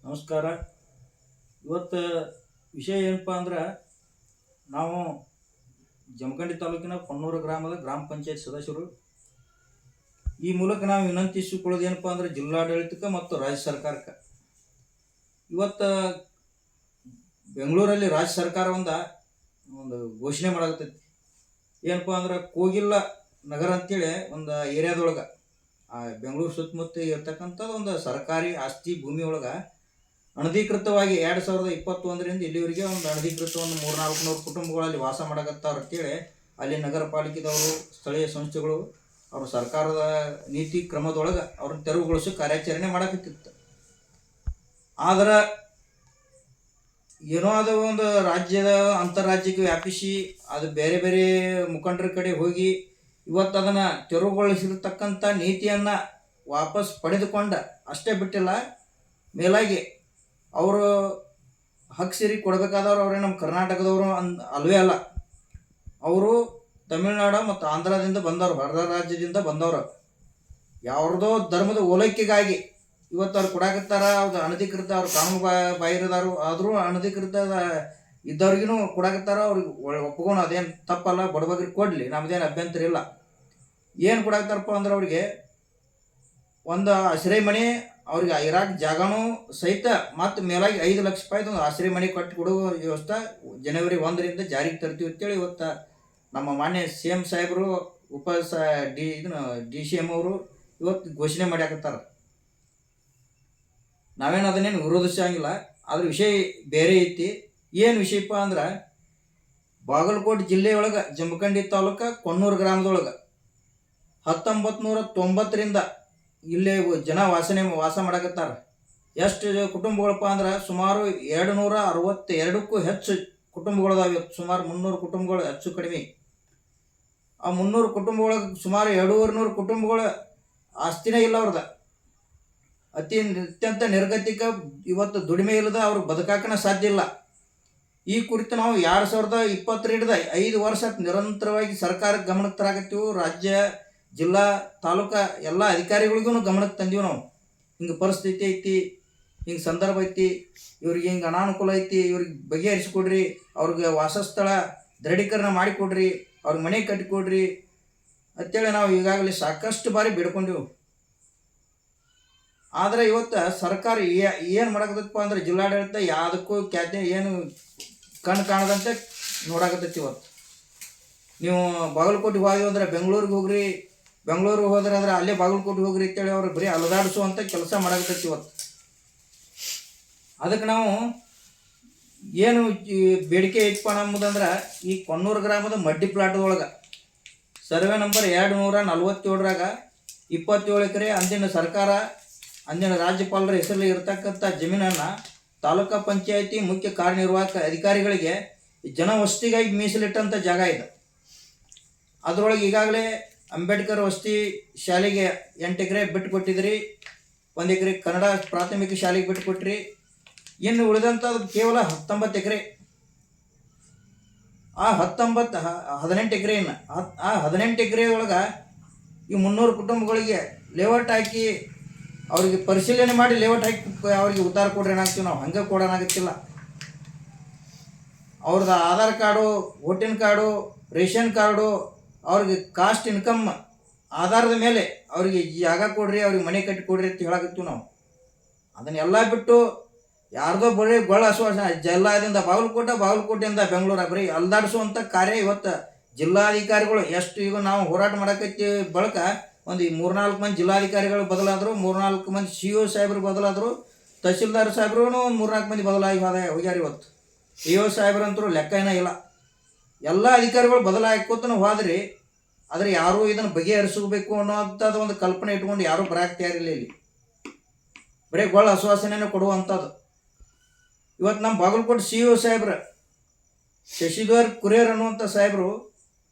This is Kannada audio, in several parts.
ನಮಸ್ಕಾರ. ಇವತ್ತು ವಿಷಯ ಏನಪ್ಪ ಅಂದ್ರೆ ನಾವು ಜಮಖಂಡಿ ತಾಲೂಕಿನ ಕೊಣ್ಣೂರು ಗ್ರಾಮದ ಗ್ರಾಮ ಪಂಚಾಯತ್ ಸದಸ್ಯರು. ಈ ಮೂಲಕ ನಾವು ವಿನಂತಿಸಿಕೊಳ್ಳೋದು ಏನಪ್ಪ ಅಂದ್ರೆ ಜಿಲ್ಲಾಡಳಿತಕ್ಕೆ ಮತ್ತು ರಾಜ್ಯ ಸರ್ಕಾರಕ್ಕೆ. ಇವತ್ತು ಬೆಂಗಳೂರಲ್ಲಿ ರಾಜ್ಯ ಸರ್ಕಾರ ಒಂದು ಘೋಷಣೆ ಮಾಡಾಕತ್ತೈತಿ. ಏನಪ್ಪ ಅಂದ್ರೆ ಕೋಗಿಲ್ಲ ನಗರ ಅಂತೇಳಿ ಒಂದು ಏರಿಯಾದೊಳಗೆ ಬೆಂಗಳೂರು ಸುತ್ತಮುತ್ತ ಇರ್ತಕ್ಕಂಥದ್ದು ಒಂದು ಸರ್ಕಾರಿ ಆಸ್ತಿ ಭೂಮಿ ಒಳಗೆ ಅನಧಿಕೃತವಾಗಿ 2021ರಿಂದ ಇಲ್ಲಿವರೆಗೆ ಒಂದು ಅನಧಿಕೃತ ಒಂದು 300-400 ಕುಟುಂಬಗಳಲ್ಲಿ ವಾಸ ಮಾಡಕತ್ತಾರ ಅಂತೇಳಿ ಅಲ್ಲಿ ನಗರ ಪಾಲಿಕೆದವರು, ಸ್ಥಳೀಯ ಸಂಸ್ಥೆಗಳು ಅವ್ರ ಸರ್ಕಾರದ ನೀತಿ ಕ್ರಮದೊಳಗೆ ಅವ್ರನ್ನ ತೆರವುಗೊಳಿಸೋ ಕಾರ್ಯಾಚರಣೆ ಮಾಡಕತ್ತಿತ್ತು. ಆದ್ರೆ ಏನೋ ಅದು ಒಂದು ರಾಜ್ಯದ ಅಂತಾರಾಜ್ಯಕ್ಕೆ ವ್ಯಾಪಿಸಿ ಅದು ಬೇರೆ ಬೇರೆ ಮುಖಂಡರ ಕಡೆ ಹೋಗಿ ಇವತ್ತು ಅದನ್ನು ತೆರವುಗೊಳಿಸಿರ್ತಕ್ಕಂಥ ನೀತಿಯನ್ನು ವಾಪಸ್ ಪಡೆದುಕೊಂಡ ಅಷ್ಟೇ ಬಿಟ್ಟಿಲ್ಲ, ಮೇಲಾಗಿ ಅವರು ಹಕ್ಕು ಸೇರಿ ಕೊಡಬೇಕಾದವ್ರು ಅವರೇ ನಮ್ಮ ಕರ್ನಾಟಕದವರು ಅಲ್ವೇ ಅಲ್ಲ. ಅವರು ತಮಿಳುನಾಡು ಮತ್ತು ಆಂಧ್ರದಿಂದ ಬಂದವರು, ಹೊರ ರಾಜ್ಯದಿಂದ ಬಂದವರು. ಯಾವ್ರದೋ ಧರ್ಮದ ಓಲೈಕೆಗಾಗಿ ಇವತ್ತು ಅವ್ರು ಕೊಡಾಕತ್ತಾರ. ಅವ್ರು ಅನಧಿಕೃತ, ಅವ್ರು ಕಾನೂನು ಬಾಹಿರದಾರು ಆದರೂ ಅನಧಿಕೃತ ಇದ್ದವ್ರಿಗೂ ಕೊಡಾಕತ್ತಾರ. ಅವ್ರಿಗೆ ಒಪ್ಕೊಂಡು ಅದೇನು ತಪ್ಪಲ್ಲ, ಬಡಬಗ್ರಿಗೆ ಕೊಡಲಿ, ನಮ್ಮದೇನು ಅಭ್ಯಂತರ ಇಲ್ಲ. ಏನು ಕೊಡಾಕತ್ತಾರಪ್ಪ ಅಂದ್ರೆ ಅವ್ರಿಗೆ ಒಂದು ಆಶ್ರಯ ಮನೆ, ಅವ್ರಿಗೆ ಇರಾಕ್ ಜಾಗನೂ ಸಹಿತ ಮತ್ತು ಮೇಲಾಗಿ 5 ಲಕ್ಷ ರೂಪಾಯಿದು ಒಂದು ಆಶ್ರಯ ಮನೆ ಕಟ್ಟಿ ಕೊಡುವ ವ್ಯವಸ್ಥೆ ಜನವರಿ 1ರಿಂದ ಜಾರಿಗೆ ತರ್ತೀವಿ ಅಂತೇಳಿ ಇವತ್ತು ನಮ್ಮ ಮಾನ್ಯ CM ಸಾಹೇಬರು, ಡಿ ಸಿ ಎಮ್ ಅವರು ಇವತ್ತು ಘೋಷಣೆ ಮಾಡ್ಯಾಕತ್ತಾರ. ನಾವೇನು ಅದನ್ನೇನು ವಿರೋಧಿಸಂಗಿಲ್ಲ, ಅದ್ರ ವಿಷಯ ಬೇರೆ ಐತಿ. ಏನು ವಿಷಯಪ್ಪ ಅಂದ್ರೆ ಬಾಗಲಕೋಟೆ ಜಿಲ್ಲೆಯೊಳಗೆ ಜಮಖಂಡಿ ತಾಲೂಕು ಕೊಣ್ಣೂರು ಗ್ರಾಮದೊಳಗೆ 1990ರಿಂದ ಇಲ್ಲೇ ಜನ ವಾಸ ಮಾಡಕತ್ತಾರ. ಎಷ್ಟು ಕುಟುಂಬಗಳಪ್ಪ ಅಂದ್ರೆ ಸುಮಾರು 262ಕ್ಕೂ ಹೆಚ್ಚು ಕುಟುಂಬಗಳದಾವೆ. ಸುಮಾರು 300 ಕುಟುಂಬಗಳು ಹೆಚ್ಚು ಕಡಿಮೆ. ಆ 300 ಕುಟುಂಬಗಳಿಗೆ ಸುಮಾರು 200 ಕುಟುಂಬಗಳ ಆಸ್ತಿನೇ ಇಲ್ಲ ಅವ್ರದ. ಅತ್ಯಂತ ನಿರ್ಗತಿಕ, ಇವತ್ತು ದುಡಿಮೆ ಇಲ್ಲದ ಅವ್ರಿಗೆ ಬದುಕಾಕನ ಸಾಧ್ಯ ಇಲ್ಲ. ಈ ಕುರಿತು ನಾವು 2020 5 ವರ್ಷ ನಿರಂತರವಾಗಿ ಸರ್ಕಾರಕ್ಕೆ ಗಮನಕ್ಕೆ ತರಾಕತ್ತೀವಿ. ರಾಜ್ಯ, ಜಿಲ್ಲಾ, ತಾಲೂಕಾ ಎಲ್ಲ ಅಧಿಕಾರಿಗಳಿಗೂ ಗಮನಕ್ಕೆ ತಂದೀವಿ. ನಾವು ಹಿಂಗೆ ಪರಿಸ್ಥಿತಿ ಐತಿ, ಹಿಂಗೆ ಸಂದರ್ಭ ಐತಿ, ಇವ್ರಿಗೆ ಹಿಂಗೆ ಅನಾನುಕೂಲ ಐತಿ, ಇವ್ರಿಗೆ ಬಗೆಹರಿಸಿಕೊಡ್ರಿ, ಅವ್ರಿಗೆ ವಾಸಸ್ಥಳ ದೃಢೀಕರಣ ಮಾಡಿಕೊಡ್ರಿ, ಅವ್ರಿಗೆ ಮನೆ ಕಟ್ಟಿಕೊಡ್ರಿ ಅಂತೇಳಿ ನಾವು ಈಗಾಗಲೇ ಸಾಕಷ್ಟು ಬಾರಿ ಬೇಡ್ಕೊಂಡಿವು. ಆದರೆ ಇವತ್ತು ಸರ್ಕಾರ ಏನು ಮಾಡಕತ್ತಪ್ಪ ಅಂದ್ರೆ ಜಿಲ್ಲಾಡಳಿತ ಯಾವುದಕ್ಕೂ ಏನು ಕಣ್ಣು ಕಾಣದಂತೆ ನೋಡಾಕತ್ತೈತಿ. ಇವತ್ತು ನೀವು ಬಾಗಲಕೋಟೆಗೆ ಹೋಗಿ ಅಂದ್ರೆ ಬೆಂಗಳೂರಿಗೆ ಹೋಗ್ರಿ, ಬೆಂಗಳೂರಿಗೆ ಹೋದ್ರೆ ಅಂದ್ರೆ ಅಲ್ಲೇ ಬಾಗಲಕೋಟೆ ಹೋಗ್ರಿ ಅಂತೇಳಿ ಅವ್ರು ಬರೀ ಅಲದಾಡಿಸುವಂಥ ಕೆಲಸ ಮಾಡಾಕತ್ತೈತಿ ಇವತ್ತು. ಅದಕ್ಕೆ ನಾವು ಏನು ಬೇಡಿಕೆ ಐತಪ್ಪ ನಮ್ಮದಂದ್ರೆ ಈ ಕೊಣ್ಣೂರು ಗ್ರಾಮದ ಮಡ್ಡಿ ಪ್ಲಾಟ್ದೊಳಗೆ ಸರ್ವೆ ನಂಬರ್ 247ರಾಗ 27 ಎಕರೆ ಅಂದಿನ ರಾಜ್ಯಪಾಲರ ಹೆಸರಲ್ಲಿ ಇರತಕ್ಕಂಥ ಜಮೀನನ್ನು ತಾಲೂಕಾ ಪಂಚಾಯತಿ ಮುಖ್ಯ ಕಾರ್ಯನಿರ್ವಾಹಕ ಅಧಿಕಾರಿಗಳಿಗೆ ಜನವಸತಿಗಾಗಿ ಮೀಸಲಿಟ್ಟಂಥ ಜಾಗ ಇದೆ. ಅದರೊಳಗೆ ಈಗಾಗಲೇ ಅಂಬೇಡ್ಕರ್ ವಸತಿ ಶಾಲೆಗೆ 8 ಎಕರೆ ಬಿಟ್ಟು ಕೊಟ್ಟಿದ್ರಿ, 1 ಎಕರೆ ಕನ್ನಡ ಪ್ರಾಥಮಿಕ ಶಾಲೆಗೆ ಬಿಟ್ಟು ಕೊಟ್ರಿ. ಇನ್ನು ಉಳಿದಂಥದ್ದು ಕೇವಲ 19 ಎಕರೆ. ಆ 18 ಎಕರೆಯನ್ನು ಆ 18 ಎಕರೆ ಒಳಗೆ ಈ 300 ಕುಟುಂಬಗಳಿಗೆ ಲೇಔಟ್ ಹಾಕಿ ಅವ್ರಿಗೆ ಪರಿಶೀಲನೆ ಮಾಡಿ ಲೇಔಟ್ ಹಾಕಿ ಅವ್ರಿಗೆ ಉದ್ಧಾರ ಕೊಡ್ರಿ ಏನಾಗ್ತೀವಿ. ನಾವು ಹಂಗೆ ಕೊಡೋಣಾಗತ್ತಿಲ್ಲ. ಅವ್ರದ್ದು Aadhaar card, voting card, ration card, ಅವ್ರಿಗೆ ಕಾಸ್ಟ್ ಇನ್ಕಮ್ ಆಧಾರದ ಮೇಲೆ ಅವ್ರಿಗೆ ಜಾಗ ಕೊಡ್ರಿ, ಅವ್ರಿಗೆ ಮನೆ ಕಟ್ಟಿ ಕೊಡ್ರಿ ಅಂತ ಹೇಳಾಕತ್ತೀವಿ ನಾವು. ಅದನ್ನೆಲ್ಲ ಬಿಟ್ಟು ಯಾರ್ದೋ ಬರೀ ಗೊಳ ಆಶ್ವಾಸನೆ, ಜಿಲ್ಲಾದಿಂದ ಬಾಗಲಕೋಟೆಯಿಂದ ಬೆಂಗಳೂರು ಬರೀ ಅಲ್ದಾಡಿಸುವಂಥ ಕಾರ್ಯ ಇವತ್ತು ಜಿಲ್ಲಾಧಿಕಾರಿಗಳು ಎಷ್ಟು ಈಗ ನಾವು ಹೋರಾಟ ಮಾಡಕತ್ತೀವಿ. ಬಳಕ ಒಂದು 3-4 ಮಂದಿ ಜಿಲ್ಲಾಧಿಕಾರಿಗಳು ಬದಲಾದರು, 3-4 ಮಂದಿ CO ಸಾಹೇಬರು ಬದಲಾದರು, ತಹಸೀಲ್ದಾರ್ ಸಾಹೇಬ್ರು ಒಂದು 3-4 ಮಂದಿ ಬದಲಾಗಿ ಹೋಗ್ಯಾರ. ಇವತ್ತು EO ಸಾಹೇಬ್ರಂತರೂ ಲೆಕ್ಕ ಏನೋ ಇಲ್ಲ. ಎಲ್ಲ ಅಧಿಕಾರಿಗಳು ಬದಲಾಕೋತನೂ ಹೋದ್ರಿ, ಆದರೆ ಯಾರೂ ಇದನ್ನು ಬಗೆಹರಿಸಬೇಕು ಅನ್ನೋಂಥದ್ದು ಒಂದು ಕಲ್ಪನೆ ಇಟ್ಕೊಂಡು ಯಾರೂ ಬರಾಕ್ ತಯಾರಿಲ್ಲ. ಇಲ್ಲಿ ಬರೀ ಗೊಳ ಆಶ್ವಾಸನೆಯನ್ನು ಕೊಡುವಂಥದ್ದು. ಇವತ್ತು ನಮ್ಮ ಬಾಗಲಕೋಟೆ CO ಸಾಹೇಬ್ರು ಶಶಿಧರ್ ಕುರೇರ್ ಅನ್ನುವಂಥ ಸಾಹೇಬರು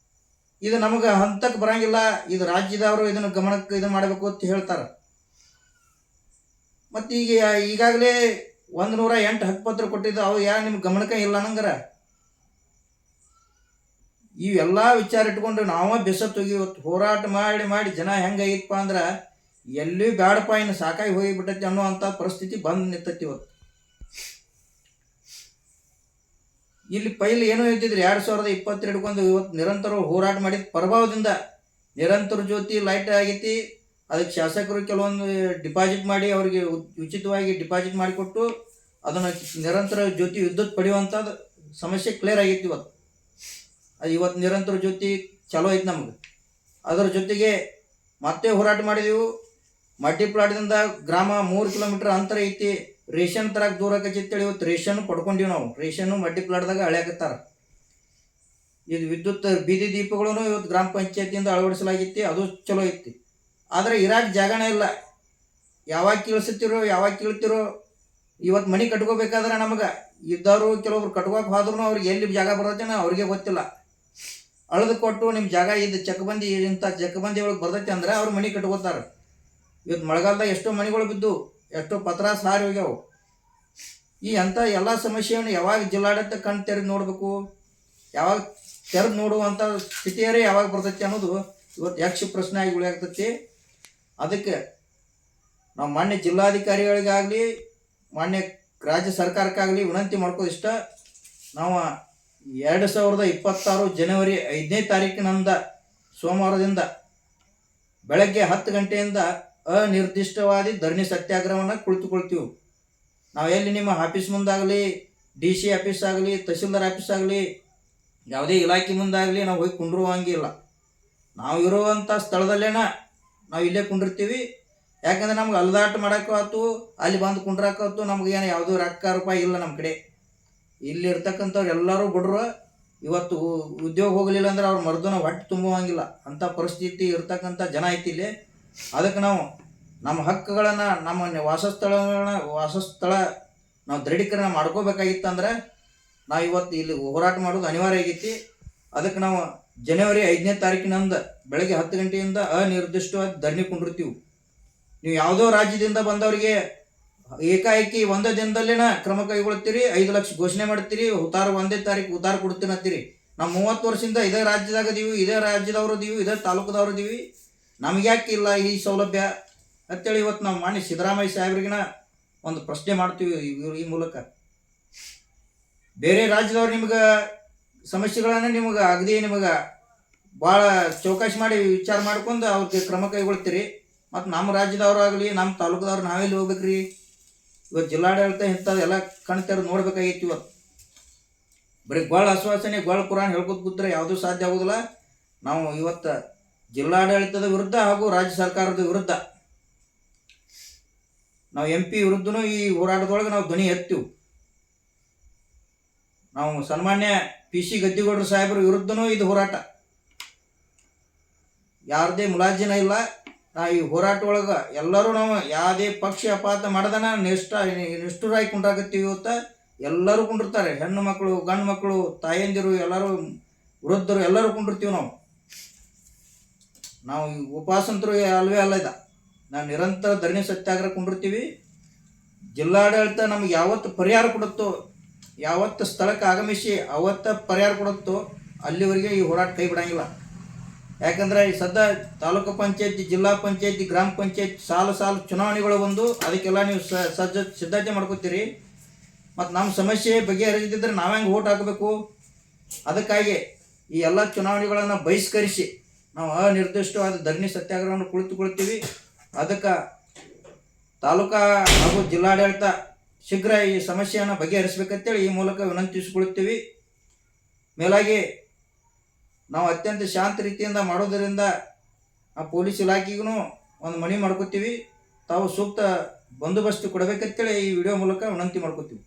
ಇದು ನಮಗೆ ಹಂತಕ್ಕೆ ಬರೋಂಗಿಲ್ಲ, ಇದು ರಾಜ್ಯದವರು ಇದನ್ನು ಗಮನಕ್ಕೆ ಮಾಡಬೇಕು ಅಂತ ಹೇಳ್ತಾರೆ. ಮತ್ತು ಈಗಾಗಲೇ 108 ಹಕ್ಕುಪತ್ರ ಕೊಟ್ಟಿದ್ದು, ಅವು ನಿಮ್ಗೆ ಗಮನಕ್ಕೆ ಇಲ್ಲ ಅನ್ನಂಗಾರ. ಇವೆಲ್ಲ ವಿಚಾರ ಇಟ್ಕೊಂಡು ನಾವೇ ಬೆಸತ್ತೋಗಿ ಇವತ್ತು ಹೋರಾಟ ಮಾಡಿ ಜನ ಹೆಂಗಾಗಿತ್ತಪ್ಪ ಅಂದ್ರೆ ಎಲ್ಲಿ ಬ್ಯಾಡಪ್ಪ ಇನ್ನು ಸಾಕಾಗಿ ಹೋಗಿಬಿಟ್ಟೈತಿ ಅನ್ನೋವಂಥ ಪರಿಸ್ಥಿತಿ ಬಂದು ನಿಂತೈತಿ ಇವತ್ತು. ಇಲ್ಲಿ ಪೈಲಿ ಏನೂ ಇದ್ದಿದ್ರಿ 2022 ಇವತ್ತು ನಿರಂತರ ಹೋರಾಟ ಮಾಡಿದ ಪ್ರಭಾವದಿಂದ ನಿರಂತರ ಜ್ಯೋತಿ ಲೈಟ್ ಆಗೈತಿ. ಅದಕ್ಕೆ ಶಾಸಕರು ಕೆಲವೊಂದು ಡಿಪಾಸಿಟ್ ಮಾಡಿ ಅವರಿಗೆ ಉಚಿತವಾಗಿ ಡಿಪಾಸಿಟ್ ಮಾಡಿಕೊಟ್ಟು ಅದನ್ನು ನಿರಂತರ ಜ್ಯೋತಿ ವಿದ್ಯುತ್ ಪಡೆಯುವಂಥದ್ದು ಸಮಸ್ಯೆ ಕ್ಲಿಯರ್ ಆಗೈತಿ. ಇವತ್ತು ನಿರಂತರ ಜ್ಯೋತಿ ಚಲೋ ಐತಿ ನಮ್ಗೆ. ಅದರ ಜೊತೆಗೆ ಮತ್ತೆ ಹೋರಾಟ ಮಾಡಿದೆವು. ಮಡ್ಡಿ ಪ್ಲಾಟ್ದಿಂದ ಗ್ರಾಮ 3 ಕಿಲೋಮೀಟ್ರ್ ಅಂತರ ಐತಿ. ರೇಷನ್ ತರಕ್ಕೆ ದೂರ ಆಕೈತಿ. ಇವತ್ತು ರೇಷನ್ ಪಡ್ಕೊಂಡಿವಿ ನಾವು. ರೇಷನ್ನು ಮಡ್ಡಿ ಪ್ಲಾಟ್ದಾಗ ಹಳ್ಯಾಕತ್ತಾರ. ಇದು ವಿದ್ಯುತ್ ಬೀದಿ ದೀಪಗಳನ್ನು ಇವತ್ತು ಗ್ರಾಮ ಪಂಚಾಯತಿಯಿಂದ ಅಳವಡಿಸಲಾಗಿತ್ತು. ಅದು ಚಲೋ ಐತಿ. ಆದರೆ ಇರಾಕ್ ಜಾಗನೇ ಇಲ್ಲ. ಯಾವಾಗ ಕೀಳ್ತಿರೋ ಇವತ್ತು ಮನೆ ಕಟ್ಕೋಬೇಕಾದ್ರೆ ನಮಗೆ ಇದ್ದವರು ಕೆಲವೊಬ್ರು ಕಟ್ಕೋಕೆ ಹೋದ್ರೂ ಅವ್ರಿಗೆ ಎಲ್ಲಿ ಜಾಗ ಬರ್ತೈತೆ ಅವ್ರಿಗೆ ಗೊತ್ತಿಲ್ಲ. ಅಳದು ಕೊಟ್ಟು ನಿಮ್ಮ ಜಾಗ ಇದು ಚಕ್ಬಂದಿ ಇಂಥ ಚಕ್ಬಂದಿ ಒಳಗೆ ಬರ್ತೈತೆ ಅಂದ್ರೆ ಅವ್ರು ಮನೆ ಕಟ್ಕೋತಾರೆ. ಇವತ್ತು ಮಳೆಗಾಲದಾಗ ಎಷ್ಟೋ ಮನೆಗಳು ಬಿದ್ದು ಎಷ್ಟೋ ಪತ್ರ ಸಾರಿ ಹೋಗ್ಯಾವು. ಈ ಅಂಥ ಎಲ್ಲ ಸಮಸ್ಯೆಯನ್ನು ಯಾವಾಗ ಜಿಲ್ಲಾಡಳಿತ ಕಣ್ಣು ತೆರೆದು ನೋಡಬೇಕು, ಯಾವಾಗ ತೆರೆದು ನೋಡುವಂಥ ಸ್ಥಿತಿಯರೇ ಯಾವಾಗ ಬರ್ತೈತಿ ಅನ್ನೋದು ಇವತ್ತು ಯಕ್ಷ ಪ್ರಶ್ನೆ ಆಗಿ ಉಳಿಯಾಗ್ತೈತಿ. ಅದಕ್ಕೆ ನಾವು ಮಾನ್ಯ ಜಿಲ್ಲಾಧಿಕಾರಿಗಳಿಗಾಗಲಿ ಮಾನ್ಯ ರಾಜ್ಯ ಸರ್ಕಾರಕ್ಕಾಗಲಿ ವಿನಂತಿ ಮಾಡ್ಕೋದು ಇಷ್ಟ. ನಾವು 2026 ಜನವರಿ 5ನೇ ತಾರೀಕಿನಿಂದ ಸೋಮವಾರದಿಂದ ಬೆಳಗ್ಗೆ 10 ಗಂಟೆಯಿಂದ ಅನಿರ್ದಿಷ್ಟವಾದಿ ಧರಣಿ ಸತ್ಯಾಗ್ರಹವನ್ನು ಕುಳಿತುಕೊಳ್ತೀವಿ. ನಾವು ಎಲ್ಲಿ ನಿಮ್ಮ ಆಫೀಸ್ ಮುಂದಾಗಲಿ, DC ಆಫೀಸ್ ಆಗಲಿ, ತಹಸೀಲ್ದಾರ್ ಆಫೀಸ್ ಆಗಲಿ, ಯಾವುದೇ ಇಲಾಖೆ ಮುಂದಾಗಲಿ ನಾವು ಹೋಗಿ ಕುಂಡ್ರುವಂಗಿಲ್ಲ. ನಾವು ಇರುವಂಥ ಸ್ಥಳದಲ್ಲೇನ ನಾವು ಇಲ್ಲೇ ಕುಂಡಿರ್ತೀವಿ. ಯಾಕಂದ್ರೆ ನಮ್ಗೆ ಅಲ್ದಾಟ ಮಾಡೋಕ್ಕೂ ಆಯ್ತು, ಅಲ್ಲಿ ಬಂದು ಕುಂಡ್ರಾಕತ್ತು. ನಮಗೇನು ಯಾವುದೂ ರೊಕ್ಕ ರೂಪಾಯಿ ಇಲ್ಲ ನಮ್ಮ ಕಡೆ. ಇಲ್ಲಿ ಇರ್ತಕ್ಕಂಥವ್ರು ಎಲ್ಲರೂ ಬಿಡ್ರು. ಇವತ್ತು ಉದ್ಯೋಗ ಹೋಗಲಿಲ್ಲ ಅಂದ್ರೆ ಅವ್ರ ಮರ್ದನ ಹೊಟ್ಟೆ ತುಂಬುವಂಗಿಲ್ಲ. ಅಂಥ ಪರಿಸ್ಥಿತಿ ಇರ್ತಕ್ಕಂಥ ಜನ ಐತಿ ಇಲ್ಲಿ. ಅದಕ್ಕೆ ನಾವು ನಮ್ಮ ಹಕ್ಕುಗಳನ್ನು, ನಮ್ಮ ವಾಸಸ್ಥಳ ನಾವು ದೃಢೀಕರಣ ಮಾಡ್ಕೋಬೇಕಾಗಿತ್ತಂದ್ರೆ ನಾವು ಇವತ್ತು ಇಲ್ಲಿ ಹೋರಾಟ ಮಾಡೋದು ಅನಿವಾರ್ಯ ಆಗೈತಿ. ಅದಕ್ಕೆ ನಾವು ಜನವರಿ 5ನೇ ತಾರೀಕಿನಿಂದ ಬೆಳಗ್ಗೆ 10 ಗಂಟೆಯಿಂದ ಅನಿರ್ದಿಷ್ಟವಾದ ಧರಣಿ ಕುಂಡಿರ್ತೀವಿ. ನೀವು ಯಾವುದೋ ರಾಜ್ಯದಿಂದ ಬಂದವರಿಗೆ ಏಕಾಏಕಿ ಒಂದೇ ದಿನದಲ್ಲೇನ ಕ್ರಮ ಕೈಗೊಳ್ತೀರಿ, 5 ಲಕ್ಷ ಘೋಷಣೆ ಮಾಡ್ತೀರಿ, ಒಂದೇ ತಾರೀಕು ಉತ್ತಾರ ಕೊಡ್ತೀನಿ ಅಂತೀರಿ. ನಾವು 30 ವರ್ಷದಿಂದ ಇದೇ ರಾಜ್ಯದಾಗ ಇದೀವಿ, ಇದೇ ರಾಜ್ಯದವರು ಇದೀವಿ, ಇದೇ ತಾಲೂಕದವ್ರು ಇದೀವಿ, ನಮ್ಗೆ ಯಾಕೆ ಇಲ್ಲ ಈ ಸೌಲಭ್ಯ ಅಂತೇಳಿ ಇವತ್ತು ನಾವು ಮಾನ್ಯ ಸಿದ್ದರಾಮಯ್ಯ ಸಾಹೇಬ್ರಿಗಿನ ಒಂದು ಪ್ರಶ್ನೆ ಮಾಡ್ತೀವಿ ಈ ಮೂಲಕ. ಬೇರೆ ರಾಜ್ಯದವ್ರು ನಿಮ್ಗೆ ಸಮಸ್ಯೆಗಳನ್ನು ನಿಮಗೆ ಭಾಳ ಚೌಕಾಶಿ ಮಾಡಿ ವಿಚಾರ ಮಾಡ್ಕೊಂಡು ಅವ್ರಿಗೆ ಕ್ರಮ ಕೈಗೊಳ್ತೀರಿ. ಮತ್ತು ನಮ್ಮ ರಾಜ್ಯದವ್ರಾಗಲಿ ನಮ್ಮ ತಾಲೂಕದವ್ರು ನಾವೆಲ್ಲಿ ಹೋಗ್ಬೇಕ್ರಿ? ಇವತ್ತು ಜಿಲ್ಲಾಡಳಿತ ಇಂಥದ್ದು ಎಲ್ಲ ಕಣ್ತೆರೆದು ನೋಡ್ಬೇಕಾಗಿತ್ತು. ಇವತ್ತು ಬರೀ ಗೋಳ ಆಶ್ವಾಸನೆ, ಗೋಳ ಕುರಾನ್ ಹೇಳ್ಕೊತ ಕೂತ್ರೆ ಯಾವುದೂ ಸಾಧ್ಯ ಆಗೋದಿಲ್ಲ. ನಾವು ಇವತ್ತು ಜಿಲ್ಲಾಡಳಿತದ ವಿರುದ್ಧ ಹಾಗೂ ರಾಜ್ಯ ಸರ್ಕಾರದ ವಿರುದ್ಧ ನಾವು MP ವಿರುದ್ಧನೂ ಈ ಹೋರಾಟದೊಳಗೆ ನಾವು ಧ್ವನಿ ಎತ್ತೀವಿ. ನಾವು ಸನ್ಮಾನ್ಯ PC ಗದ್ದಿಗೌಡರು ಸಾಹೇಬ್ರ ವಿರುದ್ಧನೂ ಇದು ಹೋರಾಟ. ಯಾರದೇ ಮುಲಾಜಿನ ಇಲ್ಲ. ಈ ಹೋರಾಟ ಒಳಗೆ ಎಲ್ಲರೂ ನಾವು ಯಾವುದೇ ಪಕ್ಷಪಾತ ಮಾಡದನ ನಿಷ್ಠುರಾಗಿ ಕುಂಡ್ರಾಕತ್ತೀವಿ. ಇವತ್ತು ಎಲ್ಲರೂ ಕುಂಡಿರ್ತಾರೆ. ಹೆಣ್ಣು ಮಕ್ಕಳು, ಗಂಡು ಮಕ್ಕಳು, ತಾಯಂದಿರು, ಎಲ್ಲರೂ ವೃದ್ಧರು ಎಲ್ಲರೂ ಕುಂಡಿರ್ತೀವಿ. ನಾವು ಉಪವಾಸಂತರು ಅಲ್ವೇ ಅಲ್ಲ. ನಾವು ನಿರಂತರ ಧರಣಿ ಸತ್ಯಾಗ್ರಹ ಕುಂಡಿರ್ತೀವಿ. ಜಿಲ್ಲಾಡಳಿತ ನಮ್ಗೆ ಯಾವತ್ತು ಪರಿಹಾರ ಕೊಡುತ್ತೋ, ಯಾವತ್ತು ಸ್ಥಳಕ್ಕೆ ಆಗಮಿಸಿ ಅವತ್ತು ಪರಿಹಾರ ಕೊಡುತ್ತೋ ಅಲ್ಲಿವರೆಗೆ ಈ ಹೋರಾಟ ಕೈ ಬಿಡಂಗಿಲ್ಲ. ಯಾಕಂದರೆ ಈ ಸದ್ಯ ತಾಲೂಕು ಪಂಚಾಯತಿ, ಜಿಲ್ಲಾ ಪಂಚಾಯತಿ, ಗ್ರಾಮ ಪಂಚಾಯತಿ ಸಾಲು ಚುನಾವಣೆಗಳು ಬಂದು ಅದಕ್ಕೆಲ್ಲ ನೀವು ಸಿದ್ಧತೆ ಮಾಡ್ಕೋತೀರಿ. ಮತ್ತು ನಮ್ಮ ಸಮಸ್ಯೆ ಬಗೆಹರಿದಿದ್ದರೆ ನಾವು ಹೆಂಗೆ ಓಟ್ ಹಾಕಬೇಕು? ಅದಕ್ಕಾಗಿ ಈ ಎಲ್ಲ ಚುನಾವಣೆಗಳನ್ನು ಬಹಿಷ್ಕರಿಸಿ ನಾವು ಅನಿರ್ದಿಷ್ಟವಾದ ಧರಣಿ ಸತ್ಯಾಗ್ರಹವನ್ನು ಕುಳಿತುಕೊಳ್ತೀವಿ. ಅದಕ್ಕೆ ತಾಲೂಕಾ ಹಾಗೂ ಜಿಲ್ಲಾಡಳಿತ ಶೀಘ್ರ ಈ ಸಮಸ್ಯೆಯನ್ನು ಬಗೆಹರಿಸಬೇಕಂತೇಳಿ ಈ ಮೂಲಕ ವಿನಂತಿಸಿಕೊಳ್ಳುತ್ತೀವಿ. ಮೇಲಾಗಿ ನಾವು ಅತ್ಯಂತ ಶಾಂತ ರೀತಿಯಿಂದ ಮಾಡೋದರಿಂದ ಆ ಪೊಲೀಸ್ ಇಲಾಖೆಗೂ ಒಂದು ಮನವಿ ಮಾಡ್ಕೋತೀವಿ. ತಾವು ಸೂಕ್ತ ಬಂದೋಬಸ್ತ್ ಕೊಡಬೇಕಂತೇಳಿ ಈ ವಿಡಿಯೋ ಮೂಲಕ ವಿನಂತಿ ಮಾಡ್ಕೋತೀವಿ.